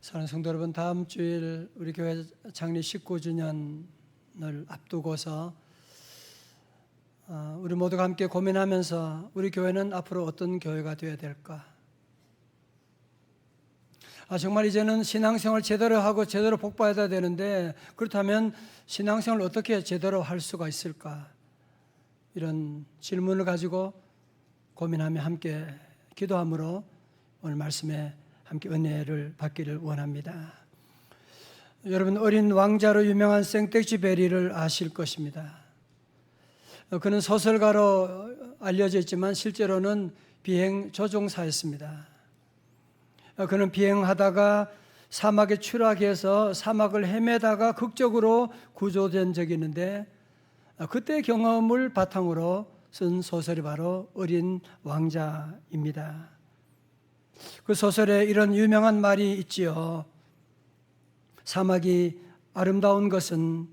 사랑하는 성도 여러분, 다음 주일 우리 교회 창립 19주년을 앞두고서 우리 모두가 함께 고민하면서 우리 교회는 앞으로 어떤 교회가 되어야 될까? 정말 이제는 신앙생활 제대로 하고 제대로 복받아야 되는데, 그렇다면 신앙생활을 어떻게 제대로 할 수가 있을까? 이런 질문을 가지고 고민하며 함께 기도함으로 오늘 말씀에 함께 은혜를 받기를 원합니다. 여러분, 어린 왕자로 유명한 생텍쥐페리를 아실 것입니다. 그는 소설가로 알려져 있지만 실제로는 비행 조종사였습니다. 그는 비행하다가 사막에 추락해서 사막을 헤매다가 극적으로 구조된 적이 있는데, 그때 경험을 바탕으로 쓴 소설이 바로 어린 왕자입니다. 그 소설에 이런 유명한 말이 있지요. 사막이 아름다운 것은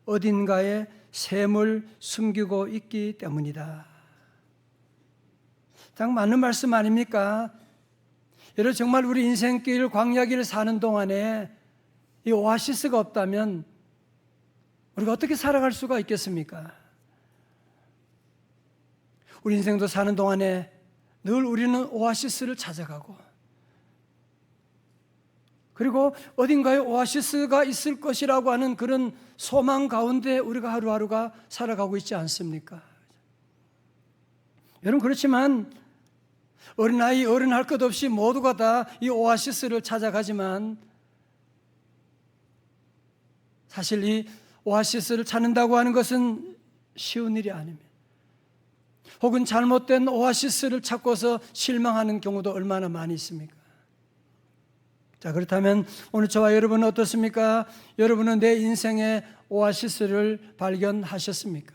어딘가에 샘을 숨기고 있기 때문이다. 딱 맞는 말씀 아닙니까? 여러분, 정말 우리 인생길 광야길을 사는 동안에 이 오아시스가 없다면 우리가 어떻게 살아갈 수가 있겠습니까? 우리 인생도 사는 동안에 늘 우리는 오아시스를 찾아가고, 그리고 어딘가에 오아시스가 있을 것이라고 하는 그런 소망 가운데 우리가 하루하루가 살아가고 있지 않습니까? 여러분, 그렇지만 어린아이, 어른할 것 없이 모두가 다 이 오아시스를 찾아가지만 사실 이 오아시스를 찾는다고 하는 것은 쉬운 일이 아닙니다. 혹은 잘못된 오아시스를 찾고서 실망하는 경우도 얼마나 많이 있습니까? 자, 그렇다면 오늘 저와 여러분은 어떻습니까? 여러분은 내 인생의 오아시스를 발견하셨습니까?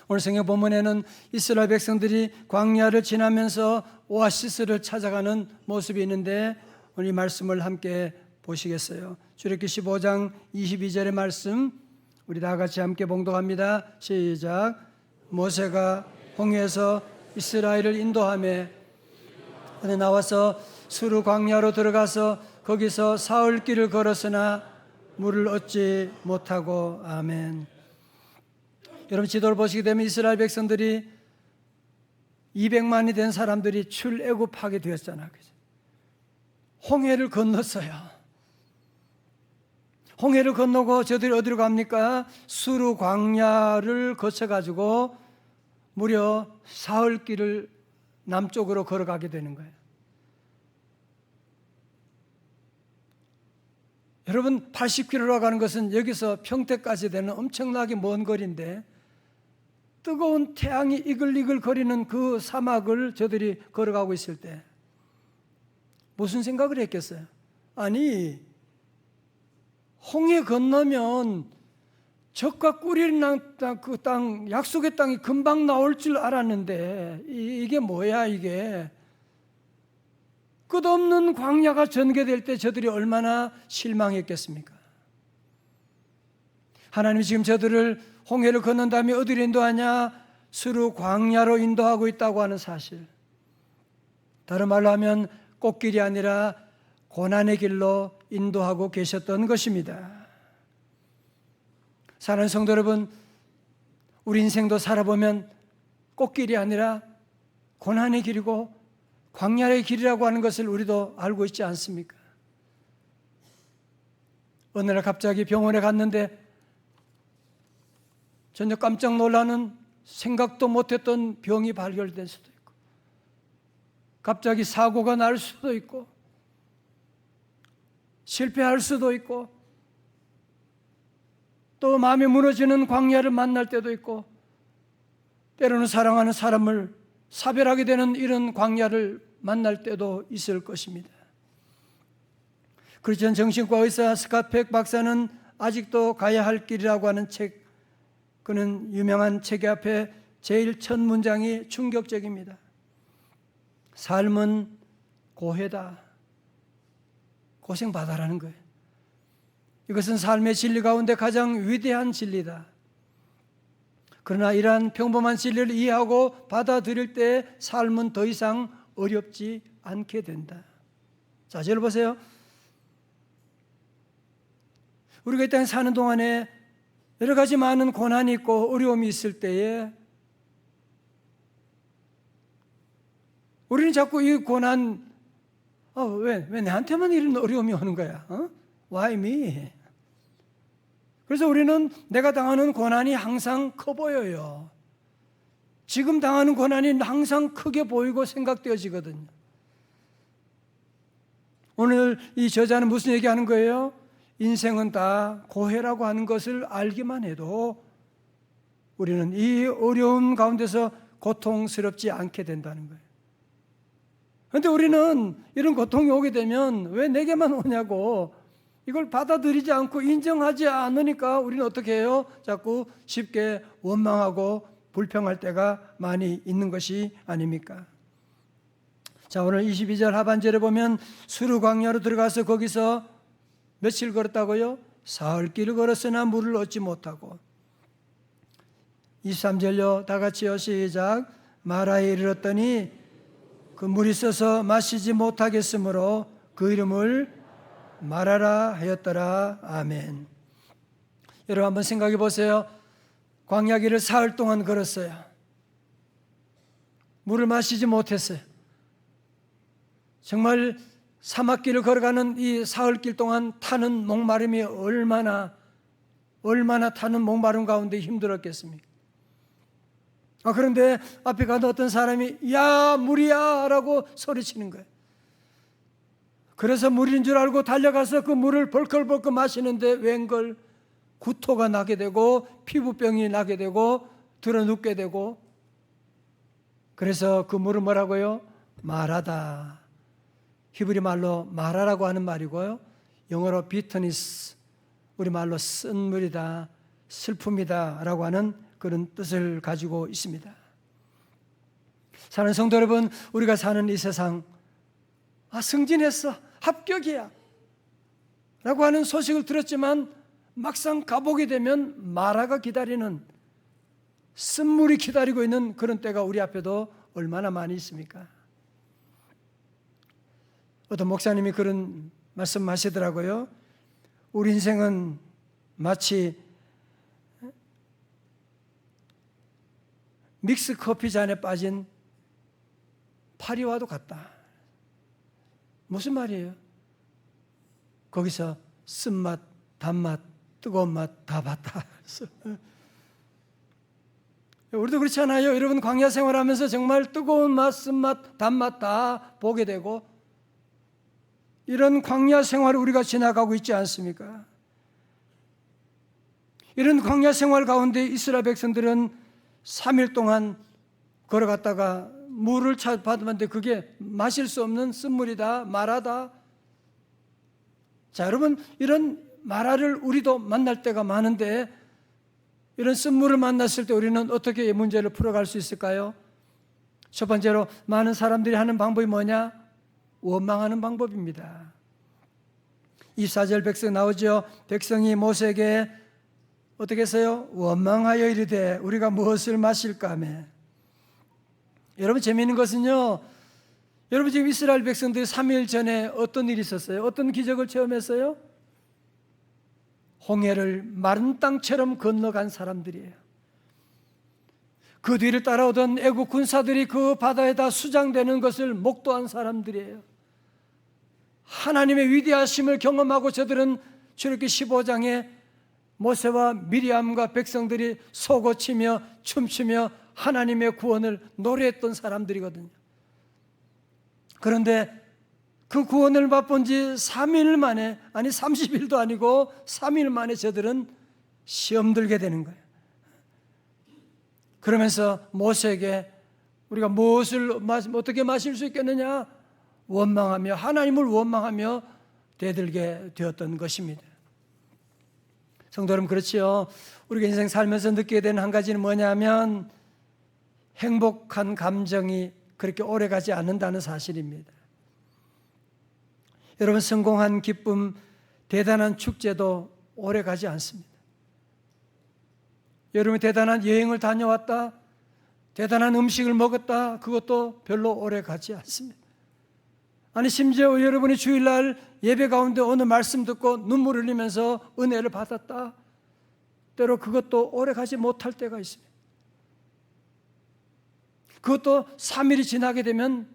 오늘 성경 본문에는 이스라엘 백성들이 광야를 지나면서 오아시스를 찾아가는 모습이 있는데, 오늘 이 말씀을 함께 보시겠어요? 출애굽기 15장 22절의 말씀, 우리 다 같이 함께 봉독합니다. 시작. 모세가 홍해에서 이스라엘을 인도하며 나와서 수르 광야로 들어가서 거기서 사흘 길을 걸었으나 물을 얻지 못하고. 아멘. 여러분, 지도를 보시게 되면 이스라엘 백성들이 200만이 된 사람들이 출애굽하게 되었잖아요. 홍해를 건넜어요. 홍해를 건너고 저들이 어디로 갑니까? 수르 광야를 거쳐가지고 무려 사흘 길을 남쪽으로 걸어가게 되는 거예요. 여러분, 80km로 가는 것은 여기서 평택까지 되는 엄청나게 먼 거리인데, 뜨거운 태양이 이글이글 거리는 그 사막을 저들이 걸어가고 있을 때 무슨 생각을 했겠어요? 아니, 홍해 건너면 적과 꿀이 그 땅, 약속의 땅이 금방 나올 줄 알았는데 이게 뭐야 이게? 끝없는 광야가 전개될 때 저들이 얼마나 실망했겠습니까? 하나님이 지금 저들을 홍해를 건넌 다음에 어디로 인도하냐? 수르 광야로 인도하고 있다고 하는 사실, 다른 말로 하면 꽃길이 아니라 고난의 길로 인도하고 계셨던 것입니다. 사랑하는 성도 여러분, 우리 인생도 살아보면 꽃길이 아니라 고난의 길이고 광야의 길이라고 하는 것을 우리도 알고 있지 않습니까? 어느 날 갑자기 병원에 갔는데 전혀 깜짝 놀라는, 생각도 못했던 병이 발견될 수도 있고, 갑자기 사고가 날 수도 있고, 실패할 수도 있고, 또 마음이 무너지는 광야를 만날 때도 있고, 때로는 사랑하는 사람을 사별하게 되는 이런 광야를 만날 때도 있을 것입니다. 크리스천 정신과 의사 스캇 박사는 아직도 가야 할 길이라고 하는 책, 그는 유명한 책 앞에 제일 첫 문장이 충격적입니다. 삶은 고해다. 고생받아라는 거예요. 이것은 삶의 진리 가운데 가장 위대한 진리다. 그러나 이러한 평범한 진리를 이해하고 받아들일 때 삶은 더 이상 어렵지 않게 된다. 자, 저를 보세요. 우리가 이 땅에 사는 동안에 여러 가지 많은 고난이 있고 어려움이 있을 때에 우리는 자꾸 이 고난, 왜 나한테만 이런 어려움이 오는 거야? Why me? 그래서 우리는 내가 당하는 고난이 항상 커 보여요. 지금 당하는 고난이 항상 크게 보이고 생각되어지거든요. 오늘 이 저자는 무슨 얘기하는 거예요? 인생은 다 고해라고 하는 것을 알기만 해도 우리는 이 어려움 가운데서 고통스럽지 않게 된다는 거예요. 그런데 우리는 이런 고통이 오게 되면 왜 내게만 오냐고 이걸 받아들이지 않고 인정하지 않으니까 우리는 어떻게 해요? 자꾸 쉽게 원망하고 불평할 때가 많이 있는 것이 아닙니까? 자, 오늘 22절 하반절에 보면 수르 광야로 들어가서 거기서 며칠 걸었다고요? 사흘길을 걸었으나 물을 얻지 못하고 23절요. 다 같이요. 시작. 마라에 이르렀더니 그 물이 써서 마시지 못하겠으므로 그 이름을 마라라 하였더라. 아멘. 여러분 한번 생각해 보세요. 광야길을 사흘 동안 걸었어요. 물을 마시지 못했어요. 정말 사막길을 걸어가는 이 사흘길 동안 타는 목마름이 얼마나 타는 목마름 가운데 힘들었겠습니까? 그런데 앞에 가는 어떤 사람이 야 물이야 라고 소리치는 거예요. 그래서 물인 줄 알고 달려가서 그 물을 벌컥벌컥 마시는데 웬걸 구토가 나게 되고 피부병이 나게 되고 드러눕게 되고, 그래서 그 물을 뭐라고요? 마라다. 히브리 말로 마라라고 하는 말이고요, 영어로 비터니스, 우리말로 쓴 물이다, 슬픔이다 라고 하는 그런 뜻을 가지고 있습니다. 사는 성도 여러분, 우리가 사는 이 세상 승진했어, 합격이야 라고 하는 소식을 들었지만 막상 가보게 되면 마라가 기다리는, 쓴물이 기다리고 있는 그런 때가 우리 앞에도 얼마나 많이 있습니까? 어떤 목사님이 그런 말씀하시더라고요. 우리 인생은 마치 믹스 커피 잔에 빠진 파리와도 같다. 무슨 말이에요? 거기서 쓴맛, 단맛, 뜨거운 맛 다 봤다. 우리도 그렇지 않아요? 여러분 광야 생활하면서 정말 뜨거운 맛, 쓴맛, 단맛 다 보게 되고 이런 광야 생활을 우리가 지나가고 있지 않습니까? 이런 광야 생활 가운데 이스라엘 백성들은 3일 동안 걸어갔다가 물을 받았는데 그게 마실 수 없는 쓴물이다, 마라다. 자, 여러분 이런 마라를 우리도 만날 때가 많은데 이런 쓴물을 만났을 때 우리는 어떻게 이 문제를 풀어갈 수 있을까요? 첫 번째로 많은 사람들이 하는 방법이 뭐냐? 원망하는 방법입니다. 24절 백성 나오죠. 백성이 모세에게 어떻게 했어요? 원망하여 이르되 우리가 무엇을 마실까 하며. 여러분 재미있는 것은요, 여러분 지금 이스라엘 백성들이 3일 전에 어떤 일이 있었어요? 어떤 기적을 체험했어요? 홍해를 마른 땅처럼 건너간 사람들이에요. 그 뒤를 따라오던 애국 군사들이 그 바다에다 수장되는 것을 목도한 사람들이에요. 하나님의 위대하심을 경험하고 저들은 출애굽기 15장에 모세와 미리암과 백성들이 솟구치며 춤추며 하나님의 구원을 노래했던 사람들이거든요. 그런데 그 구원을 맛본 지 3일 만에, 아니 30일도 아니고 3일 만에 저들은 시험 들게 되는 거예요. 그러면서 모세에게 우리가 무엇을 어떻게 마실 수 있겠느냐 원망하며 하나님을 원망하며 대들게 되었던 것입니다. 성도 여러분, 그렇지요. 우리가 인생 살면서 느끼게 되는 한 가지는 뭐냐면 행복한 감정이 그렇게 오래가지 않는다는 사실입니다. 여러분, 성공한 기쁨, 대단한 축제도 오래가지 않습니다. 여러분이 대단한 여행을 다녀왔다, 대단한 음식을 먹었다, 그것도 별로 오래가지 않습니다. 아니 심지어 여러분이 주일날 예배 가운데 어느 말씀 듣고 눈물 흘리면서 은혜를 받았다. 때로 그것도 오래 가지 못할 때가 있습니다. 그것도 3일이 지나게 되면,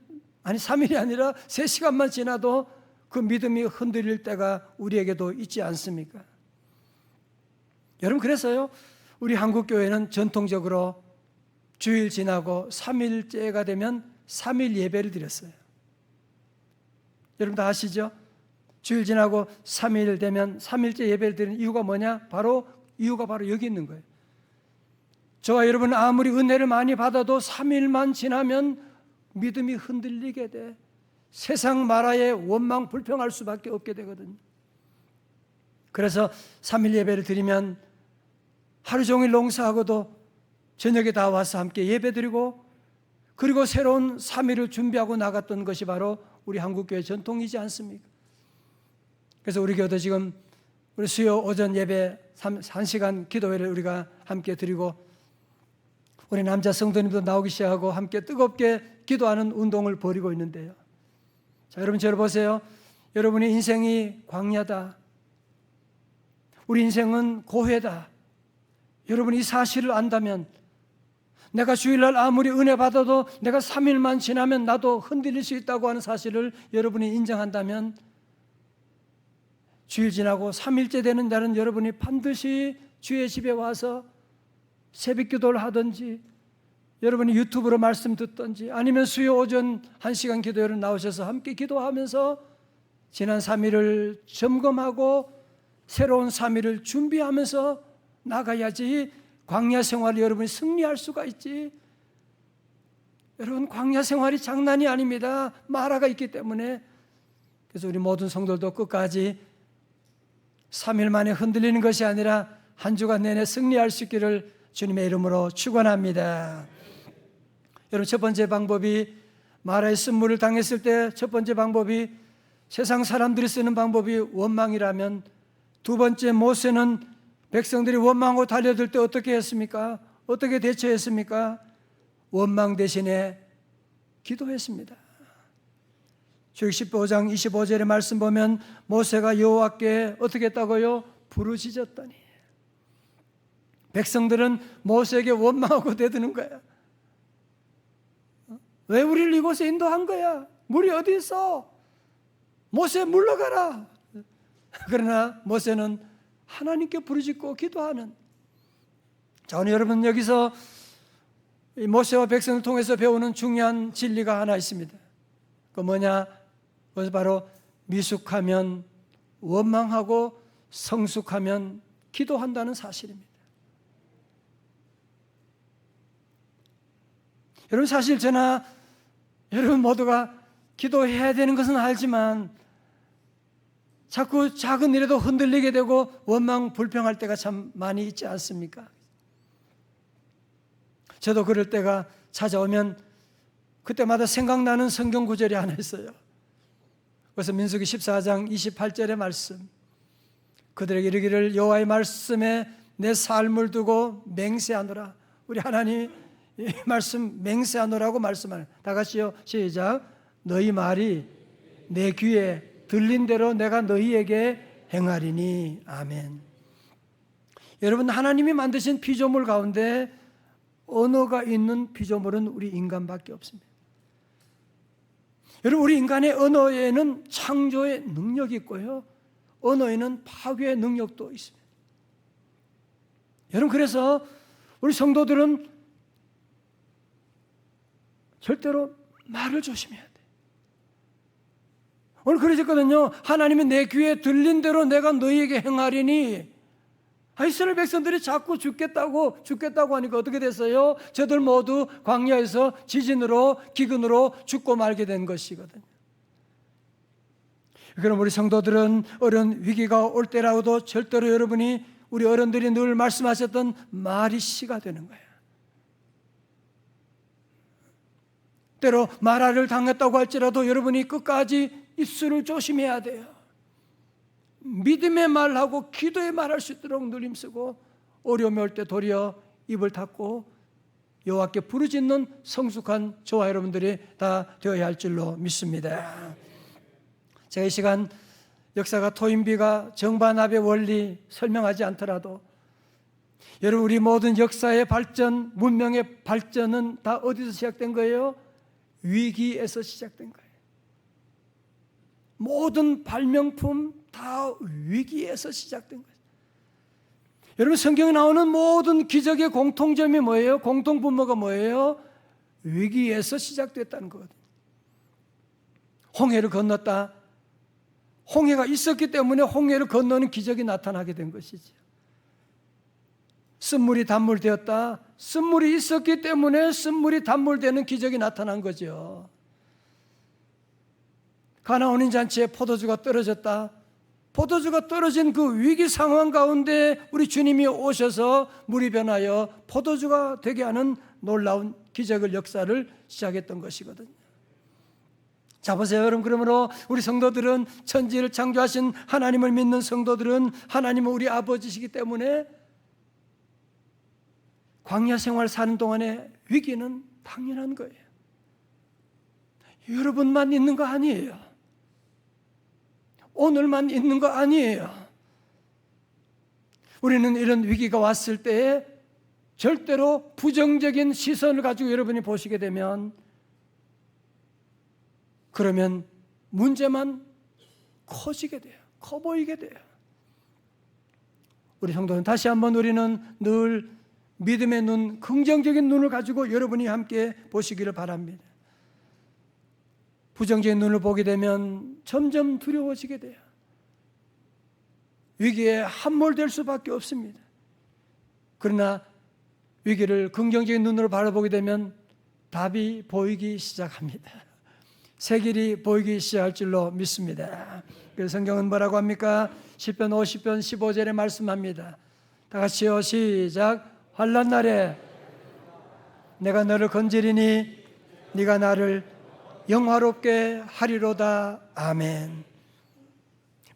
아니 3일이 아니라 3시간만 지나도 그 믿음이 흔들릴 때가 우리에게도 있지 않습니까? 여러분, 그래서요, 우리 한국교회는 전통적으로 주일 지나고 3일째가 되면 3일 예배를 드렸어요. 여러분 다 아시죠? 주일 지나고 3일 되면 3일째 예배를 드리는 이유가 뭐냐? 이유가 바로 여기 있는 거예요. 저와 여러분 아무리 은혜를 많이 받아도 3일만 지나면 믿음이 흔들리게 돼. 세상 마라에 원망 불평할 수밖에 없게 되거든요. 그래서 3일 예배를 드리면 하루 종일 농사하고도 저녁에 다 와서 함께 예배드리고, 그리고 새로운 3일을 준비하고 나갔던 것이 바로 우리 한국교회 전통이지 않습니까? 그래서 우리 교회도 지금 우리 수요 오전 예배 1시간 기도회를 우리가 함께 드리고, 우리 남자 성도님도 나오기 시작하고 함께 뜨겁게 기도하는 운동을 벌이고 있는데요. 자, 여러분 저를 보세요. 여러분의 인생이 광야다. 우리 인생은 고해다. 여러분이 이 사실을 안다면, 내가 주일날 아무리 은혜 받아도 내가 3일만 지나면 나도 흔들릴 수 있다고 하는 사실을 여러분이 인정한다면, 주일 지나고 3일째 되는 날은 여러분이 반드시 주의 집에 와서 새벽 기도를 하든지, 여러분이 유튜브로 말씀 듣든지, 아니면 수요 오전 1시간 기도회를 나오셔서 함께 기도하면서 지난 3일을 점검하고 새로운 3일을 준비하면서 나가야지 광야 생활을 여러분이 승리할 수가 있지. 여러분, 광야 생활이 장난이 아닙니다. 마라가 있기 때문에. 그래서 우리 모든 성도들도 끝까지 3일 만에 흔들리는 것이 아니라 한 주간 내내 승리할 수 있기를 주님의 이름으로 축원합니다. 여러분, 첫 번째 방법이, 마라의 쓴물을 당했을 때 첫 번째 방법이 세상 사람들이 쓰는 방법이 원망이라면, 두 번째, 모세는 백성들이 원망하고 달려들 때 어떻게 했습니까? 어떻게 대처했습니까? 원망 대신에 기도했습니다. 출애굽기 15장 25절의 말씀 보면 모세가 여호와께 어떻게 했다고요? 부르짖었더니. 백성들은 모세에게 원망하고 대드는 거야. 왜 우리를 이곳에 인도한 거야? 물이 어디 있어? 모세 물러가라. 그러나 모세는 하나님께 부르짖고 기도하는. 자, 오늘 여러분 여기서 이 모세와 백성을 통해서 배우는 중요한 진리가 하나 있습니다. 그 뭐냐? 그것은 바로 미숙하면 원망하고 성숙하면 기도한다는 사실입니다. 여러분, 사실 저나 여러분 모두가 기도해야 되는 것은 알지만 자꾸 작은 일에도 흔들리게 되고 원망 불평할 때가 참 많이 있지 않습니까? 저도 그럴 때가 찾아오면 그때마다 생각나는 성경 구절이 하나 있어요. 그래서 민수기 14장 28절의 말씀, 그들에게 이르기를 여호와의 말씀에 내 삶을 두고 맹세하노라. 우리 하나님 이 말씀 맹세하노라고 말씀하는, 다 같이요, 시작. 너희 말이 내 귀에 들린 대로 내가 너희에게 행하리니. 아멘. 여러분, 하나님이 만드신 피조물 가운데 언어가 있는 피조물은 우리 인간밖에 없습니다. 여러분, 우리 인간의 언어에는 창조의 능력이 있고요, 언어에는 파괴의 능력도 있습니다. 여러분, 그래서 우리 성도들은 절대로 말을 조심해야 돼요. 오늘 그러셨거든요. 하나님이 내 귀에 들린 대로 내가 너희에게 행하리니. 이스라엘 백성들이 자꾸 죽겠다고 하니까 어떻게 됐어요? 저들 모두 광야에서 지진으로 기근으로 죽고 말게 된 것이거든요. 그럼 우리 성도들은 어려운 위기가 올 때라도 절대로 여러분이, 우리 어른들이 늘 말씀하셨던 말이 씨가 되는 거예요. 때로 마라를 당했다고 할지라도 여러분이 끝까지 입술을 조심해야 돼요. 믿음의 말하고 기도의 말할 수 있도록 누림쓰고, 어려움이 올 때 도리어 입을 닫고 여호와께 부르짖는 성숙한 저와 여러분들이 다 되어야 할 줄로 믿습니다. 제가 이 시간 역사가 토인비가 정반합의 원리 설명하지 않더라도 여러분, 우리 모든 역사의 발전, 문명의 발전은 다 어디서 시작된 거예요? 위기에서 시작된 거예요. 모든 발명품 다 위기에서 시작된 거예요. 여러분, 성경에 나오는 모든 기적의 공통점이 뭐예요? 공통분모가 뭐예요? 위기에서 시작됐다는 거거든요. 홍해를 건넜다. 홍해가 있었기 때문에 홍해를 건너는 기적이 나타나게 된 것이죠. 쓴물이 단물 되었다. 쓴물이 있었기 때문에 쓴물이 단물 되는 기적이 나타난 거죠. 가나 혼인 잔치에 포도주가 떨어졌다. 포도주가 떨어진 그 위기 상황 가운데 우리 주님이 오셔서 물이 변하여 포도주가 되게 하는 놀라운 기적을, 역사를 시작했던 것이거든요. 자, 보세요. 여러분, 그러므로 우리 성도들은, 천지를 창조하신 하나님을 믿는 성도들은 하나님은 우리 아버지시기 때문에 광야 생활 사는 동안에 위기는 당연한 거예요. 여러분만 있는 거 아니에요. 오늘만 있는 거 아니에요. 우리는 이런 위기가 왔을 때에 절대로 부정적인 시선을 가지고 여러분이 보시게 되면, 그러면 문제만 커지게 돼요. 커 보이게 돼요. 우리 성도는 다시 한번 우리는 늘 믿음의 눈, 긍정적인 눈을 가지고 여러분이 함께 보시기를 바랍니다. 부정적인 눈을 보게 되면 점점 두려워지게 돼요. 위기에 함몰될 수밖에 없습니다. 그러나 위기를 긍정적인 눈으로 바라보게 되면 답이 보이기 시작합니다. 새 길이 보이기 시작할 줄로 믿습니다. 그래서 성경은 뭐라고 합니까? 시편 50편 15절에 말씀합니다. 다 같이요, 시작. 환난 날에 내가 너를 건지리니 네가 나를 영화롭게 하리로다. 아멘.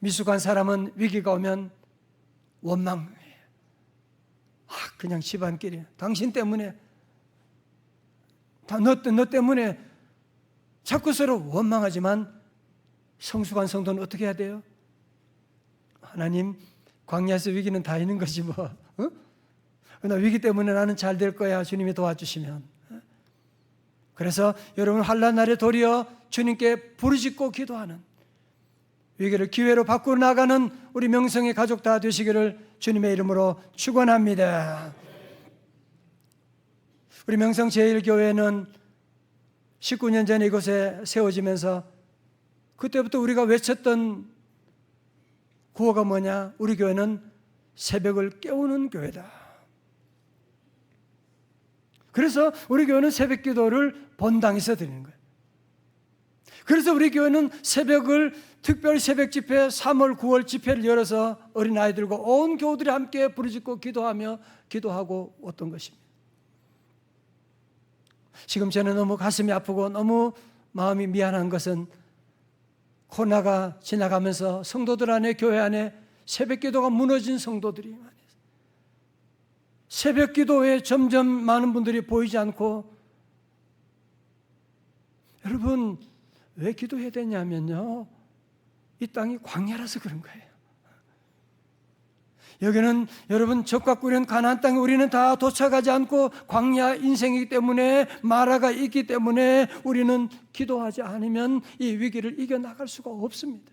미숙한 사람은 위기가 오면 원망해요. 그냥 집안끼리 당신 때문에, 너 때문에 자꾸 서로 원망하지만, 성숙한 성도는 어떻게 해야 돼요? 하나님, 광야에서 위기는 다 있는 거지 뭐. 나 위기 때문에 나는 잘 될 거야, 주님이 도와주시면. 그래서 여러분, 환난 날에 도리어 주님께 부르짖고 기도하는, 위기를 기회로 바꾸어 나가는 우리 명성의 가족 다 되시기를 주님의 이름으로 축원합니다. 우리 명성 제1교회는 19년 전에 이곳에 세워지면서 그때부터 우리가 외쳤던 구호가 뭐냐? 우리 교회는 새벽을 깨우는 교회다. 그래서 우리 교회는 새벽 기도를 본당에서 드리는 거예요. 그래서 우리 교회는 새벽을, 특별히 새벽 집회, 3월, 9월 집회를 열어서 어린아이들과 온 교우들이 함께 부르짖고 기도하고 왔던 것입니다. 지금 저는 너무 가슴이 아프고 너무 마음이 미안한 것은, 코로나가 지나가면서 성도들 안에, 교회 안에 새벽 기도가 무너진 성도들이 많아요. 새벽 기도에 점점 많은 분들이 보이지 않고, 여러분, 왜 기도해야 되냐면요, 이 땅이 광야라서 그런 거예요. 여기는 여러분, 적과 꿀은 가나안 땅에 우리는 다 도착하지 않고 광야 인생이기 때문에, 마라가 있기 때문에 우리는 기도하지 않으면 이 위기를 이겨나갈 수가 없습니다.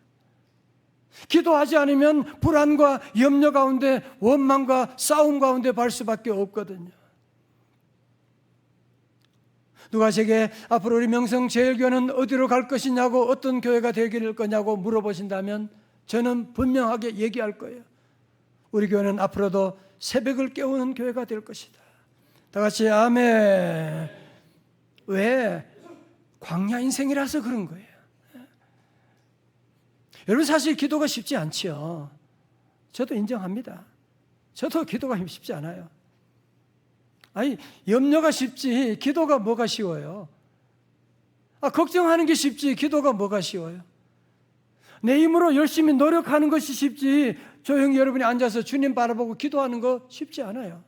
기도하지 않으면 불안과 염려 가운데, 원망과 싸움 가운데 갈 수밖에 없거든요. 누가 제게 앞으로 우리 명성 제일교회는 어디로 갈 것이냐고, 어떤 교회가 되길 거냐고 물어보신다면 저는 분명하게 얘기할 거예요. 우리 교회는 앞으로도 새벽을 깨우는 교회가 될 것이다. 다 같이 아멘. 왜? 광야 인생이라서 그런 거예요. 여러분, 사실 기도가 쉽지 않지요. 저도 인정합니다. 저도 기도가 쉽지 않아요. 아니, 염려가 쉽지 기도가 뭐가 쉬워요? 걱정하는 게 쉽지 기도가 뭐가 쉬워요? 내 힘으로 열심히 노력하는 것이 쉽지, 조용히 여러분이 앉아서 주님 바라보고 기도하는 거 쉽지 않아요.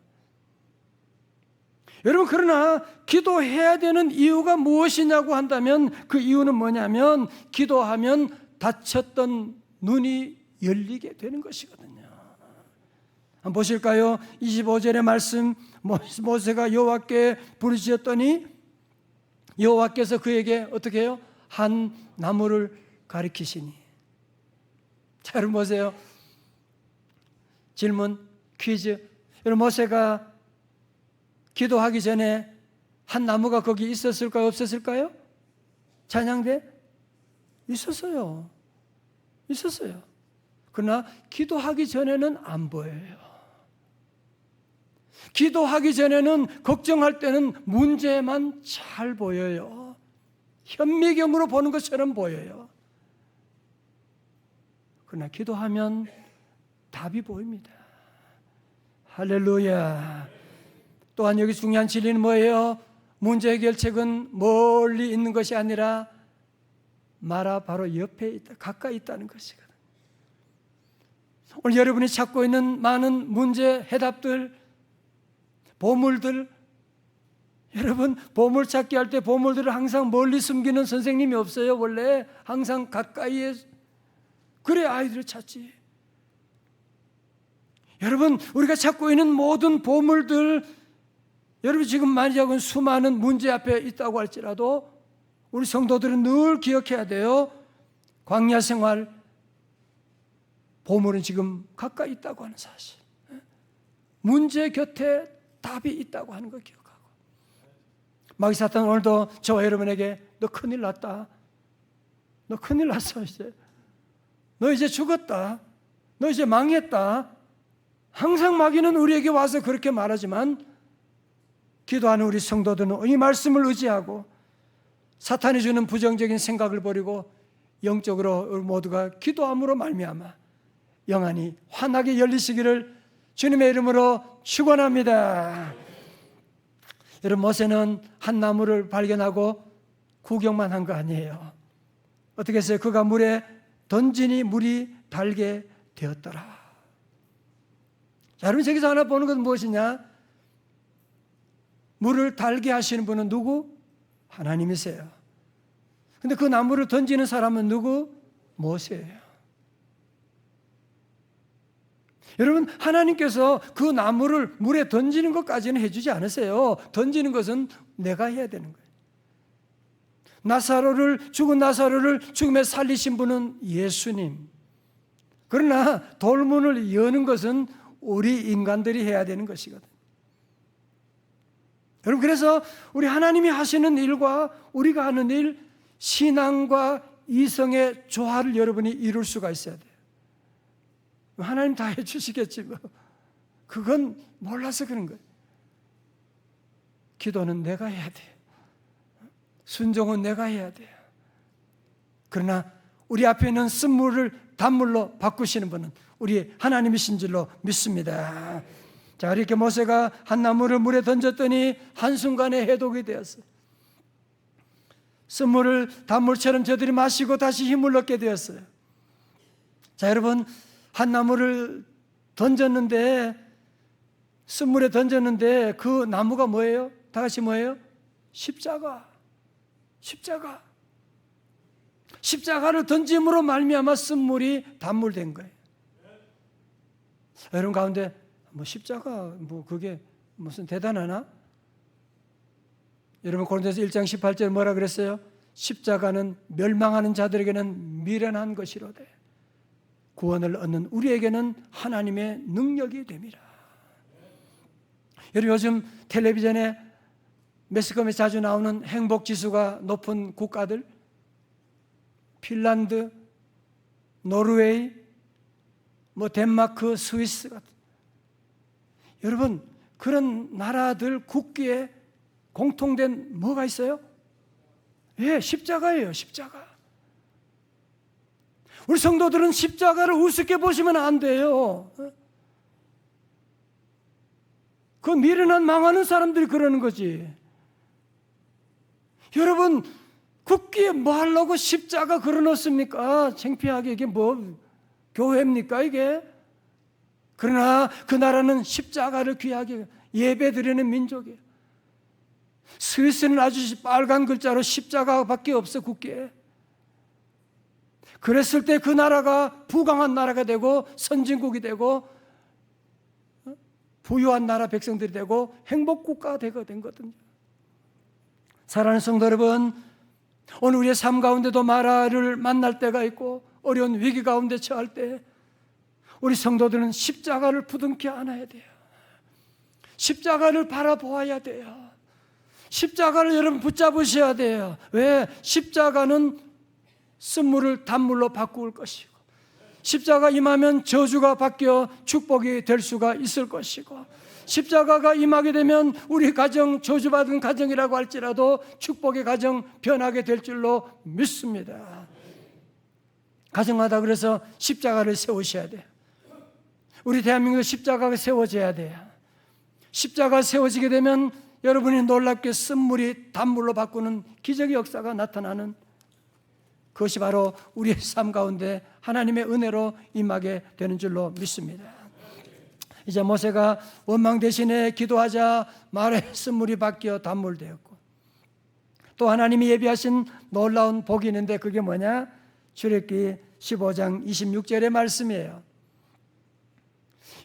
여러분, 그러나 기도해야 되는 이유가 무엇이냐고 한다면 그 이유는 뭐냐면, 기도하면 닫혔던 눈이 열리게 되는 것이거든요. 한번 보실까요? 25절의 말씀, 모세가 여호와께 부르짖었더니 여호와께서 그에게 어떻게 해요? 한 나무를 가리키시니. 자, 여러분 보세요. 질문, 퀴즈. 여러분, 모세가 기도하기 전에 한 나무가 거기 있었을까요? 없었을까요? 찬양대? 있었어요. 있었어요. 그러나 기도하기 전에는 안 보여요. 기도하기 전에는 걱정할 때는 문제만 잘 보여요. 현미경으로 보는 것처럼 보여요. 그러나 기도하면 답이 보입니다. 할렐루야. 또한 여기 중요한 진리는 뭐예요? 문제 해결책은 멀리 있는 것이 아니라 마라 바로 옆에 있다, 가까이 있다는 것이거든요. 오늘 여러분이 찾고 있는 많은 문제 해답들, 보물들, 여러분 보물 찾기 할 때 보물들을 항상 멀리 숨기는 선생님이 없어요. 원래 항상 가까이에, 그래 아이들을 찾지. 여러분, 우리가 찾고 있는 모든 보물들, 여러분 지금 만약은 수많은 문제 앞에 있다고 할지라도 우리 성도들은 늘 기억해야 돼요. 광야 생활, 보물은 지금 가까이 있다고 하는 사실, 문제 곁에 답이 있다고 하는 걸 기억하고, 마귀 사탄 오늘도 저와 여러분에게 너 큰일 났다, 너 큰일 났어, 이제 너 이제 죽었다, 너 이제 망했다. 항상 마귀는 우리에게 와서 그렇게 말하지만 기도하는 우리 성도들은 이 말씀을 의지하고 사탄이 주는 부정적인 생각을 버리고 영적으로 모두가 기도함으로 말미암아 영안이 환하게 열리시기를 주님의 이름으로 축원합니다. 여러분, 모세는 한 나무를 발견하고 구경만 한 거 아니에요. 어떻게 했어요? 그가 물에 던지니 물이 달게 되었더라. 자, 여러분, 저기서 하나 보는 것은 무엇이냐? 물을 달게 하시는 분은 누구? 하나님이세요. 근데 그 나무를 던지는 사람은 누구? 모세예요. 여러분, 하나님께서 그 나무를 물에 던지는 것까지는 해주지 않으세요. 던지는 것은 내가 해야 되는 거예요. 죽은 나사로를 죽음에 살리신 분은 예수님. 그러나 돌문을 여는 것은 우리 인간들이 해야 되는 것이거든. 여러분, 그래서 우리 하나님이 하시는 일과 우리가 하는 일, 신앙과 이성의 조화를 여러분이 이룰 수가 있어야 돼요. 하나님 다 해주시겠지 뭐. 그건 몰라서 그런 거예요. 기도는 내가 해야 돼요. 순종은 내가 해야 돼요. 그러나 우리 앞에 있는 쓴물을 단물로 바꾸시는 분은 우리 하나님이신 줄로 믿습니다. 자, 이렇게 모세가 한 나무를 물에 던졌더니 한순간에 해독이 되었어요. 쓴물을 단물처럼 저들이 마시고 다시 힘을 얻게 되었어요. 자, 여러분, 한 나무를 던졌는데, 쓴물에 던졌는데 그 나무가 뭐예요? 다 같이 뭐예요? 십자가. 십자가. 십자가를 던짐으로 말미암아 쓴물이 단물된 거예요. 여러분 가운데 뭐 십자가 그게 무슨 대단하나? 여러분 고린도서 1장 18절 뭐라 그랬어요? 십자가는 멸망하는 자들에게는 미련한 것이로되 구원을 얻는 우리에게는 하나님의 능력이 됨이라. 여러분 요즘 텔레비전에 매스컴에 자주 나오는 행복지수가 높은 국가들, 핀란드, 노르웨이, 덴마크, 스위스 같은, 여러분 그런 나라들 국기에 공통된 뭐가 있어요? 예, 십자가예요. 십자가. 우리 성도들은 십자가를 우습게 보시면 안 돼요. 그 미련한 망하는 사람들이 그러는 거지. 여러분 국기에 뭐 하려고 십자가 걸어놓습니까? 창피하게. 이게 뭐 교회입니까 이게? 그러나 그 나라는 십자가를 귀하게 예배드리는 민족이에요. 스위스는 아주 빨간 글자로 십자가밖에 없어 국기에. 그랬을 때 그 나라가 부강한 나라가 되고 선진국이 되고 부유한 나라 백성들이 되고 행복국가가 된 거거든요. 사랑하는 성도 여러분, 오늘 우리의 삶 가운데도 마라를 만날 때가 있고 어려운 위기 가운데 처할 때 우리 성도들은 십자가를 부둥켜 안아야 돼요. 십자가를 바라보아야 돼요. 십자가를 여러분 붙잡으셔야 돼요. 왜? 십자가는 쓴물을 단물로 바꿀 것이고, 십자가 임하면 저주가 바뀌어 축복이 될 수가 있을 것이고, 십자가가 임하게 되면 우리 가정, 저주받은 가정이라고 할지라도 축복의 가정 변하게 될 줄로 믿습니다. 가정마다 그래서 십자가를 세우셔야 돼요. 우리 대한민국 십자가가 세워져야 돼요. 십자가가 세워지게 되면 여러분이 놀랍게 쓴물이 단물로 바꾸는 기적의 역사가 나타나는, 그것이 바로 우리의 삶 가운데 하나님의 은혜로 임하게 되는 줄로 믿습니다. 이제 모세가 원망 대신에 기도하자 마라의 쓴물이 바뀌어 단물 되었고, 또 하나님이 예비하신 놀라운 복이 있는데 그게 뭐냐? 출애굽기 15장 26절의 말씀이에요.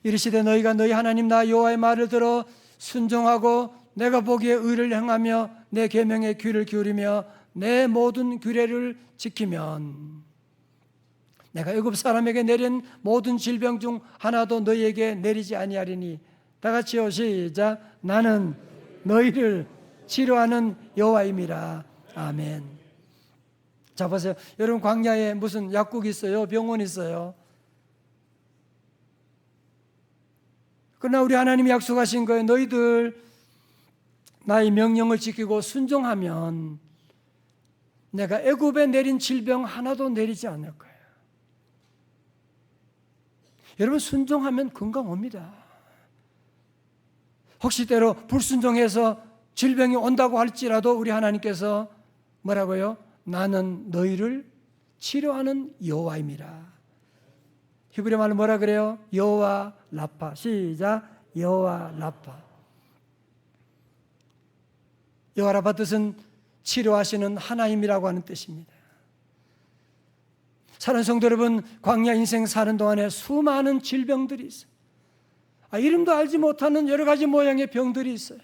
이르시되 너희가 너희 하나님 나 여호와의 말을 들어 순종하고 내가 보기에 의를 행하며 내 계명에 귀를 기울이며 내 모든 규례를 지키면 내가 애굽 사람에게 내린 모든 질병 중 하나도 너희에게 내리지 아니하리니. 다 같이요, 시작. 나는 너희를 치료하는 여호와임이라. 아멘. 자, 보세요. 여러분, 광야에 무슨 약국이 있어요? 병원이 있어요? 그러나 우리 하나님이 약속하신 거예요. 너희들 나의 명령을 지키고 순종하면 내가 애굽에 내린 질병 하나도 내리지 않을 거예요. 여러분, 순종하면 건강 옵니다. 혹시 때로 불순종해서 질병이 온다고 할지라도 우리 하나님께서 뭐라고요? 나는 너희를 치료하는 여호와임이라. 히브리 말로 뭐라 그래요? 여호와 라파. 시작. 여호와 라파. 여호와 라파 뜻은 치료하시는 하나님이라고 하는 뜻입니다. 사랑하는 성도 여러분, 광야 인생 사는 동안에 수많은 질병들이 있어요. 이름도 알지 못하는 여러 가지 모양의 병들이 있어요.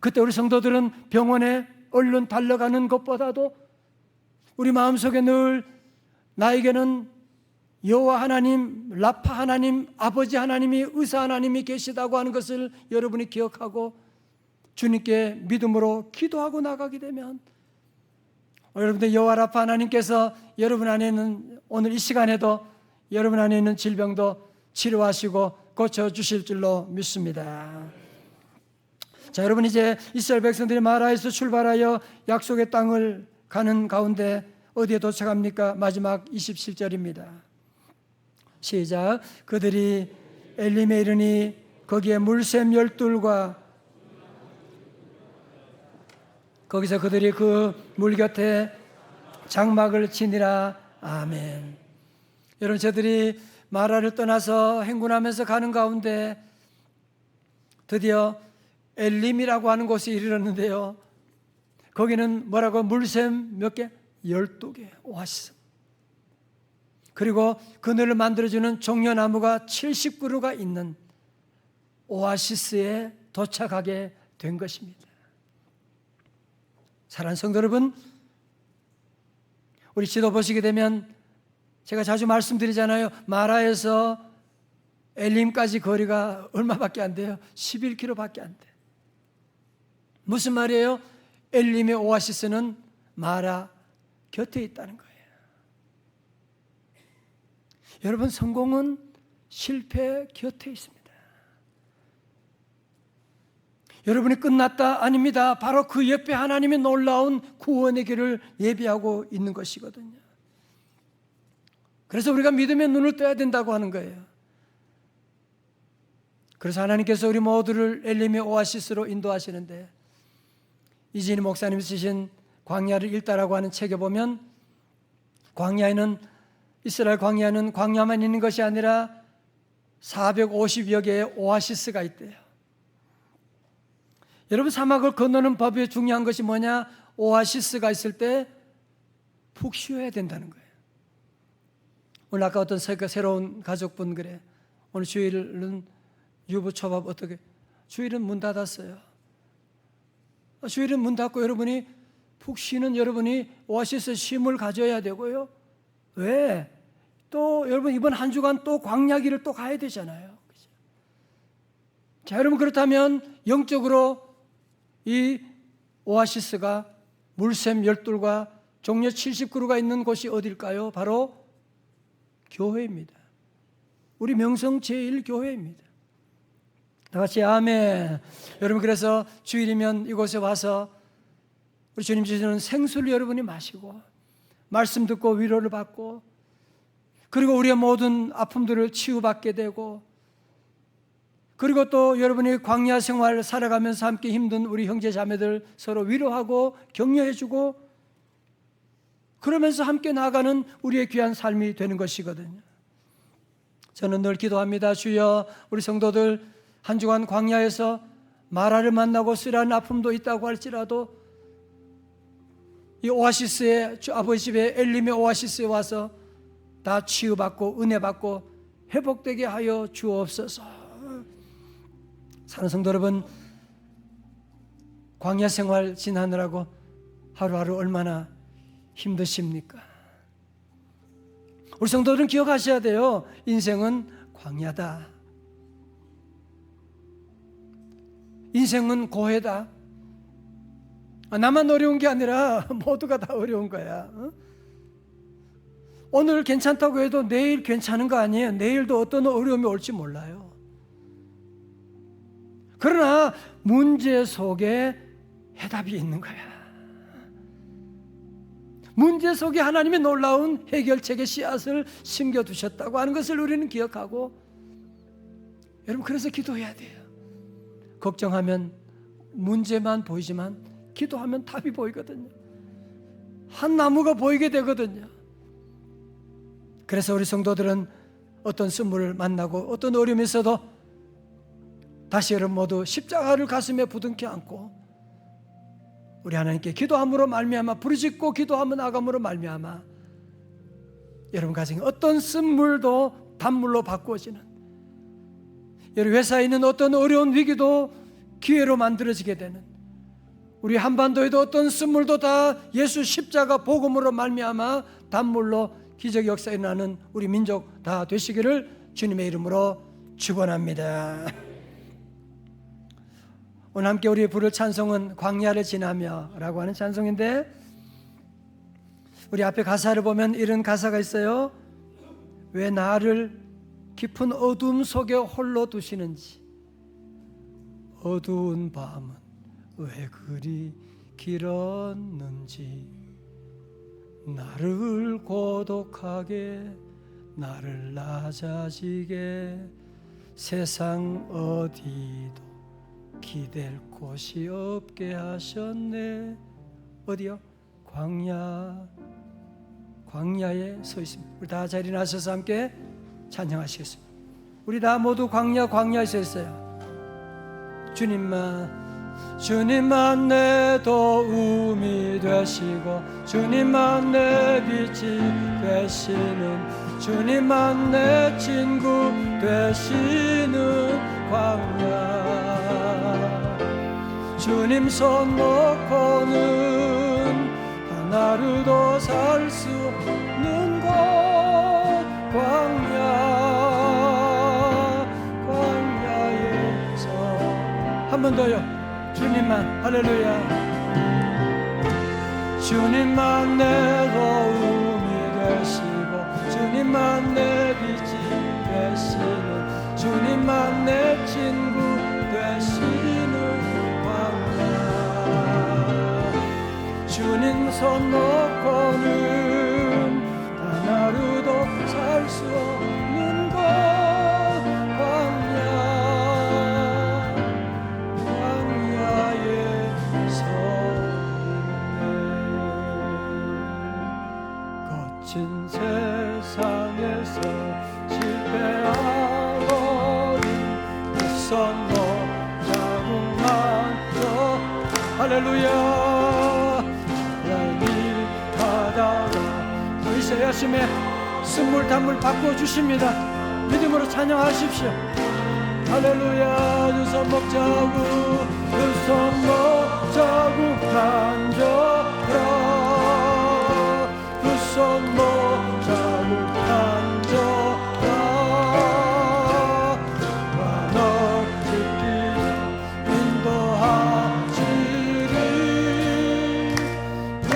그때 우리 성도들은 병원에 얼른 달려가는 것보다도 우리 마음속에 늘 나에게는 여호와 하나님, 라파 하나님, 아버지 하나님이, 의사 하나님이 계시다고 하는 것을 여러분이 기억하고 주님께 믿음으로 기도하고 나가게 되면 여러분들 여호와 라파 하나님께서 여러분 안에 있는, 오늘 이 시간에도 여러분 안에 있는 질병도 치료하시고 고쳐주실 줄로 믿습니다. 자, 여러분, 이제 이스라엘 백성들이 마라에서 출발하여 약속의 땅을 가는 가운데 어디에 도착합니까? 마지막 27절입니다. 시작. 그들이 엘림에 이르니 거기에 물샘 12과 거기서 그들이 그 물 곁에 장막을 치니라. 아멘. 여러분, 저들이 마라를 떠나서 행군하면서 가는 가운데 드디어 엘림이라고 하는 곳에 이르렀는데요, 거기는 뭐라고? 물샘 몇 개? 12개 오아시스, 그리고 그늘을 만들어주는 종려나무가 70그루가 있는 오아시스에 도착하게 된 것입니다. 사랑하는 성도 여러분, 우리 지도 보시게 되면 제가 자주 말씀드리잖아요. 마라에서 엘림까지 거리가 얼마밖에 안 돼요? 11km밖에 안 돼. 무슨 말이에요? 엘림의 오아시스는 마라 곁에 있다는 거예요. 여러분, 성공은 실패 곁에 있습니다. 여러분이 끝났다? 아닙니다. 바로 그 옆에 하나님의 놀라운 구원의 길을 예비하고 있는 것이거든요. 그래서 우리가 믿음의 눈을 떠야 된다고 하는 거예요. 그래서 하나님께서 우리 모두를 엘림의 오아시스로 인도하시는데, 이진희 목사님이 쓰신 광야를 읽다라고 하는 책에 보면 광야에는, 이스라엘 광야는 광야만 있는 것이 아니라 450여 개의 오아시스가 있대요. 여러분, 사막을 건너는 법에 중요한 것이 뭐냐? 오아시스가 있을 때 푹 쉬어야 된다는 거예요. 오늘 아까 어떤 새로운 가족분 그래. 오늘 주일은 유부초밥 어떻게? 주일은 문 닫았어요. 주일은 문 닫고 여러분이 푹 쉬는 여러분이 오아시스 쉼을 가져야 되고요. 왜? 또 여러분 이번 한 주간 또 광야길을 또 가야 되잖아요. 그죠? 자, 여러분 그렇다면 영적으로 이 오아시스가 물샘 열둘과 종려 70그루가 있는 곳이 어딜까요? 바로 교회입니다. 우리 명성 제1교회입니다. 다 같이 아멘. 여러분 그래서 주일이면 이곳에 와서 우리 주님 주시는 생수를 여러분이 마시고 말씀 듣고 위로를 받고 그리고 우리의 모든 아픔들을 치유받게 되고 그리고 또 여러분이 광야 생활 살아가면서 함께 힘든 우리 형제 자매들 서로 위로하고 격려해주고 그러면서 함께 나아가는 우리의 귀한 삶이 되는 것이거든요. 저는 늘 기도합니다. 주여 우리 성도들 한 주간 광야에서 마라를 만나고 쓰라는 아픔도 있다고 할지라도 이 오아시스에 아버지 집에 엘림의 오아시스에 와서 다 치유받고 은혜받고 회복되게 하여 주옵소서. 사랑하는 성도 여러분, 광야 생활 지나느라고 하루하루 얼마나 힘드십니까? 우리 성도들은 기억하셔야 돼요. 인생은 광야다. 인생은 고해다. 나만 어려운 게 아니라 모두가 다 어려운 거야. 오늘 괜찮다고 해도 내일 괜찮은 거 아니에요. 내일도 어떤 어려움이 올지 몰라요. 그러나 문제 속에 해답이 있는 거야. 문제 속에 하나님의 놀라운 해결책의 씨앗을 심겨두셨다고 하는 것을 우리는 기억하고 여러분 그래서 기도해야 돼요. 걱정하면 문제만 보이지만 기도하면 답이 보이거든요. 한 나무가 보이게 되거든요. 그래서 우리 성도들은 어떤 쓴물을 만나고 어떤 어려움이 있어도 다시 여러분 모두 십자가를 가슴에 부둥켜 안고 우리 하나님께 기도함으로 말미암아 부르짖고 기도하며 나감으로 말미암아 여러분 가정에 어떤 쓴물도 단물로 바꾸어지는 여러분 회사에 있는 어떤 어려운 위기도 기회로 만들어지게 되는 우리 한반도에도 어떤 쓴물도 다 예수 십자가 복음으로 말미암아 단물로 기적 역사에 나는 우리 민족 다 되시기를 주님의 이름으로 축원합니다. 오늘 함께 우리 부를 찬송은 광야를 지나며 라고 하는 찬송인데 우리 앞에 가사를 보면 이런 가사가 있어요. 왜 나를 깊은 어둠 속에 홀로 두시는지 어두운 밤은 왜 그리 길었는지 나를 고독하게 나를 낮아지게 세상 어디도 기댈 곳이 없게 하셨네. 어디요? 광야에 서 있습니다. 우리 다 자리 나서서 함께 찬양하시겠습니다. 우리 다 모두 광야에 서 있어요. 주님만 내 도움이 되시고 주님만 내 빛이 되시는 주님만 내 친구 되시는 광야 주님 손 놓고는 하나로도 살 수 없는 곳 광야에서 한 번 더요. 주님만 할렐루야 주님만 내 도움이 되시고 주님만 내 빛이 되시는 주님만 내 친구 되시는 주님 손 놓고는 하나로도 살 수 없는 곳 광야에 서 있네. 거친 세상에서 실패하고는 낯선 자국만 더 할렐루야 하다 가슴에 쓴물 단물 바꿔주십니다. 믿음으로 찬양하십시오. 할렐루야. 두 손 먹자고, 두 손 먹자고 만져라. 두 손 먹자고 만져라. 너 깊이 인도하시리. 그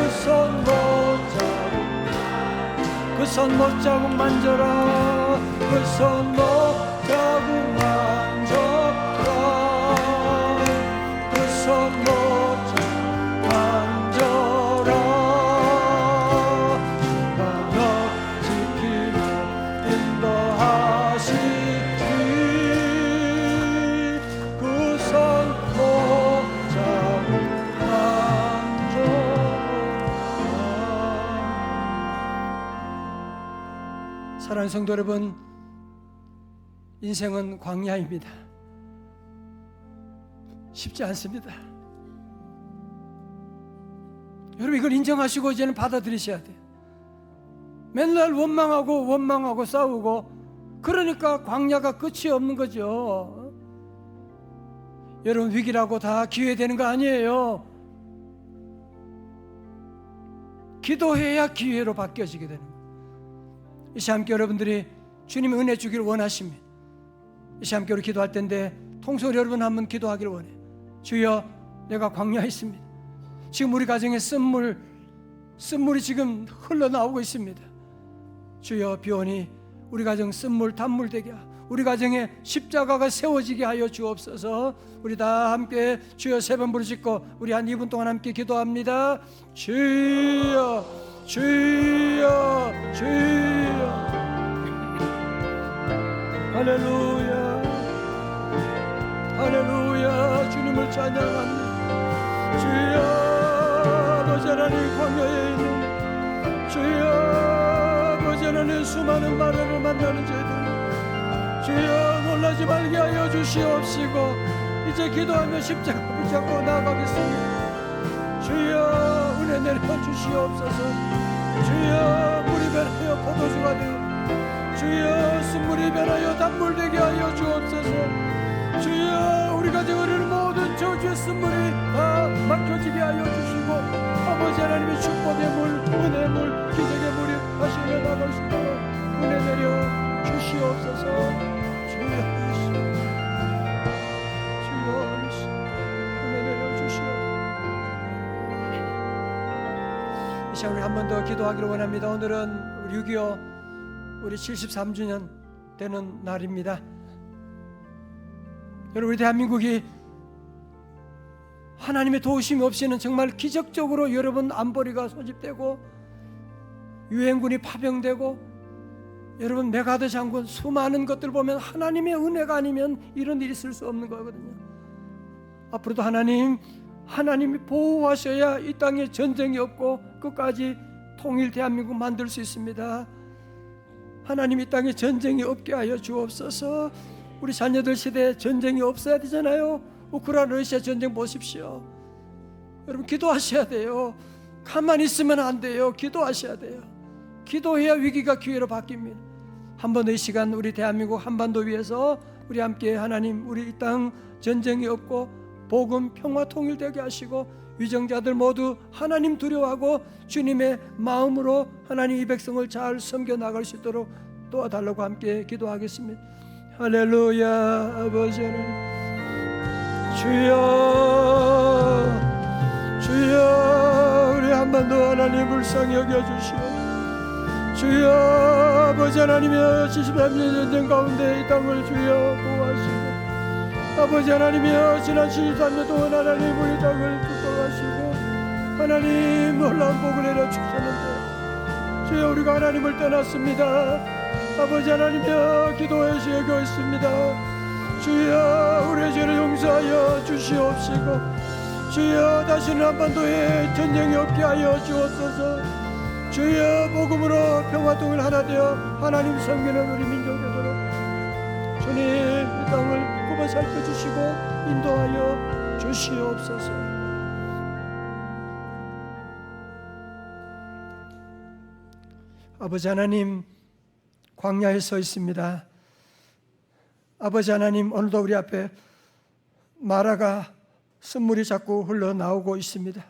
손 먹자고 만져라. 그 손 먹자고 만져라. 그 손 먹자고 만져라. 너 지키며 인도하시리. 그 손 먹자고 만져라. 사랑하는 성도 여러분, 인생은 광야입니다. 쉽지 않습니다. 여러분, 이걸 인정하시고 이제는 받아들이셔야 돼요. 맨날 원망하고 싸우고, 그러니까 광야가 끝이 없는 거죠. 여러분, 위기라고 다 기회되는 거 아니에요. 기도해야 기회로 바뀌어지게 되는 거예요. 이 시간 함께 여러분들이 주님의 은혜 주기를 원하십니다. 이 시간 함께 우리 기도할 텐데 통성으로 여러분 한번 기도하기를 원해요. 주여, 내가 광야에 있습니다. 지금 우리 가정에 쓴물이 지금 흘러나오고 있습니다. 주여, 비오니 우리 가정 쓴물 단물 되게, 우리 가정에 십자가가 세워지게 하여 주옵소서. 우리 다 함께 주여 세 번 부르짖고 우리 한 2분 동안 함께 기도합니다. 주여, 주여, 주여. 할렐루야, 할렐루야. 주님을 찬양합니다. 주여, 아버지 하나님, 광야에 있는 주여, 아버지 하나님, 수많은 마귀를 만나는 저희들, 주여 놀라지 말게 하여 주시옵시고 이제 기도하며 십자가 붙잡고 나아가겠습니다. 주여, 은혜 내려 주시옵소서. 주여, 물이 변하여 포도주가 되어, 주여, 쓴물이 변하여 단물 되게 하여 주옵소서. 주여, 우리 가정을 이루는 모든 저주의 쓴물이 다 막혀지게 하여 주시고 아버지 하나님의 축복의 물, 은혜의 물, 기적의 물이 다시 흘러나갈 수 있도록 은혜 내려 주시옵소서. 주여, 은혜 내려 주시옵소서. 이 시간 우리 한 번 더 기도하기를 원합니다. 오늘은 6.25 우리 73주년 되는 날입니다. 여러분, 우리 대한민국이 하나님의 도우심이 없이는 정말 기적적으로 여러분 안보리가 소집되고 유엔군이 파병되고 여러분 메가드 장군 수많은 것들 보면 하나님의 은혜가 아니면 이런 일이 있을 수 없는 거거든요. 앞으로도 하나님이 보호하셔야 이 땅에 전쟁이 없고 끝까지 통일 대한민국 만들 수 있습니다. 하나님, 이 땅에 전쟁이 없게 하여 주옵소서. 우리 자녀들 시대에 전쟁이 없어야 되잖아요. 우크라이나 러시아 전쟁 보십시오. 여러분, 기도하셔야 돼요. 가만히 있으면 안 돼요. 기도하셔야 돼요. 기도해야 위기가 기회로 바뀝니다. 한 번 더 이 시간 우리 대한민국 한반도 위에서 우리 함께 하나님, 우리 이 땅 전쟁이 없고 복음 평화 통일되게 하시고 위정자들 모두 하나님 두려워하고 주님의 마음으로 하나님 이 백성을 잘 섬겨 나갈 수 있도록 도와달라고 함께 기도하겠습니다. 할렐루야. 아버지 하나님, 주여, 주여, 우리 한반도 하나님 불쌍히 여겨주시오. 주여, 아버지 하나님이여, 73년 전쟁 가운데 이 땅을 주여 보호하시고, 아버지 하나님이여, 지난 73년 동안 하나님 우리 땅을 축복하시고 하나님 놀라운 복을 내려 주셨는데 주여, 우리가 하나님을 떠났습니다. 아버지 하나님이여, 기도해 주여 있습니다. 주여, 우리의 죄를 용서하여 주시옵시고 주여, 다시는 한반도에 전쟁이 없게 하여 주옵소서. 주여, 복음으로 평화통일 하나 되어 하나님 섬기는 우리 민족 되도록 주님 이 땅을 굽어 살펴주시고 인도하여 주시옵소서. 아버지 하나님, 광야에 서 있습니다. 아버지 하나님, 오늘도 우리 앞에 마라가 쓴물이 자꾸 흘러나오고 있습니다.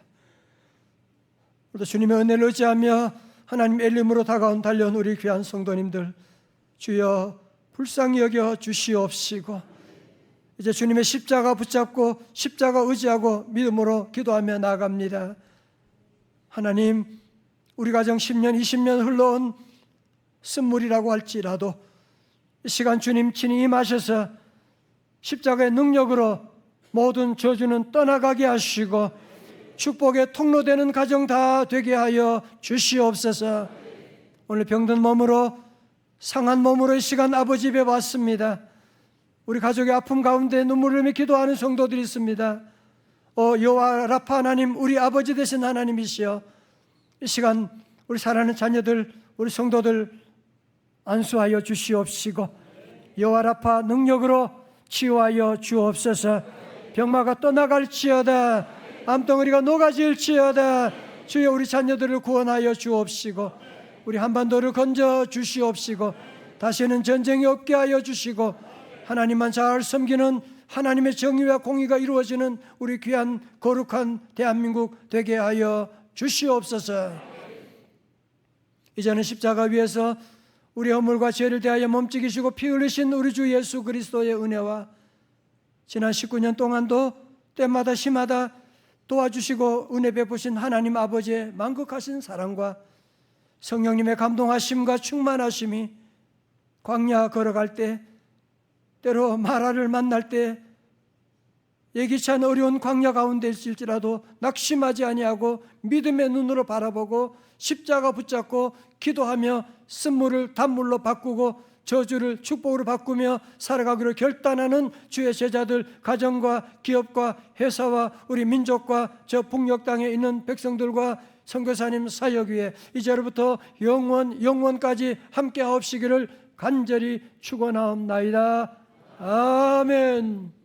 오늘도 주님의 은혜를 의지하며 하나님 엘림으로 다가온 달려온 우리 귀한 성도님들, 주여 불쌍히 여겨 주시옵시고 이제 주님의 십자가 붙잡고 십자가 의지하고 믿음으로 기도하며 나아갑니다. 하나님, 우리 가정 10년, 20년 흘러온 쓴물이라고 할지라도 이 시간 주님 친히 임하셔서 십자가의 능력으로 모든 저주는 떠나가게 하시고 축복의 통로되는 가정 다 되게 하여 주시옵소서. 오늘 병든 몸으로, 상한 몸으로 이 시간 아버지 집에 왔습니다. 우리 가족의 아픔 가운데 눈물을 흘리며 기도하는 성도들이 있습니다. 여호와 라파 하나님, 우리 아버지 되신 하나님이시여, 이 시간 우리 사랑하는 자녀들, 우리 성도들 안수하여 주시옵시고 여호와 라파 능력으로 치유하여 주옵소서. 병마가 떠나갈지어다, 암덩어리가 녹아질지어다, 주여 우리 자녀들을 구원하여 주옵시고 우리 한반도를 건져 주시옵시고 다시는 전쟁이 없게 하여 주시고 하나님만 잘 섬기는 하나님의 정의와 공의가 이루어지는 우리 귀한 거룩한 대한민국 되게 하여 주시옵소서. 이제는 십자가 위에서 우리 허물과 죄를 대하여 몸찍이시고 피 흘리신 우리 주 예수 그리스도의 은혜와 지난 19년 동안도 때마다 시마다 도와주시고 은혜 베푸신 하나님 아버지의 만극하신 사랑과 성령님의 감동하심과 충만하심이 광야 걸어갈 때, 때로 마라를 만날 때 예기치 않은 어려운 광야 가운데 있을지라도 낙심하지 아니하고 믿음의 눈으로 바라보고 십자가 붙잡고 기도하며 쓴물을 단물로 바꾸고 저주를 축복으로 바꾸며 살아가기로 결단하는 주의 제자들, 가정과 기업과 회사와 우리 민족과 저 북녘 땅에 있는 백성들과 선교사님 사역 위에 이제로부터 영원까지 함께 하옵시기를 간절히 축원하옵나이다. 아멘.